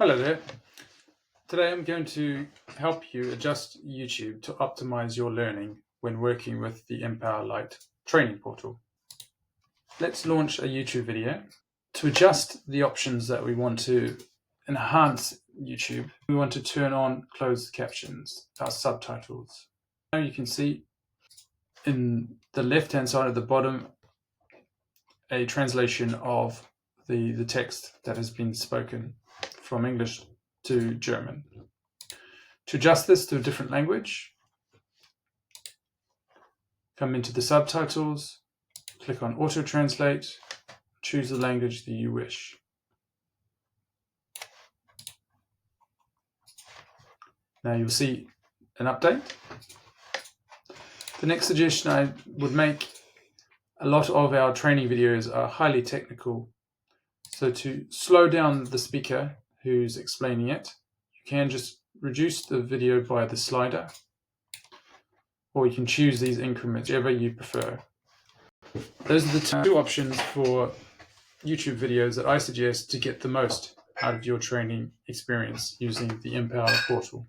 Hello there. Today I'm going to help you adjust YouTube to optimize your learning when working with the Empower Lite training portal. Let's launch a YouTube video. To adjust the options that we want to enhance YouTube, we want to turn on closed captions, our subtitles. Now you can see in the left-hand side at the bottom a translation of the text that has been spoken from English to German. To adjust this to a different language, come into the subtitles, click on Auto Translate, choose the language that you wish. Now you'll see an update. The next suggestion I would make, a lot of our training videos are highly technical, so to slow down the speaker who's explaining it, you can just reduce the video by the slider, or you can choose these increments, whichever you prefer. Those are the two options for YouTube videos that I suggest to get the most out of your training experience using the Empower portal.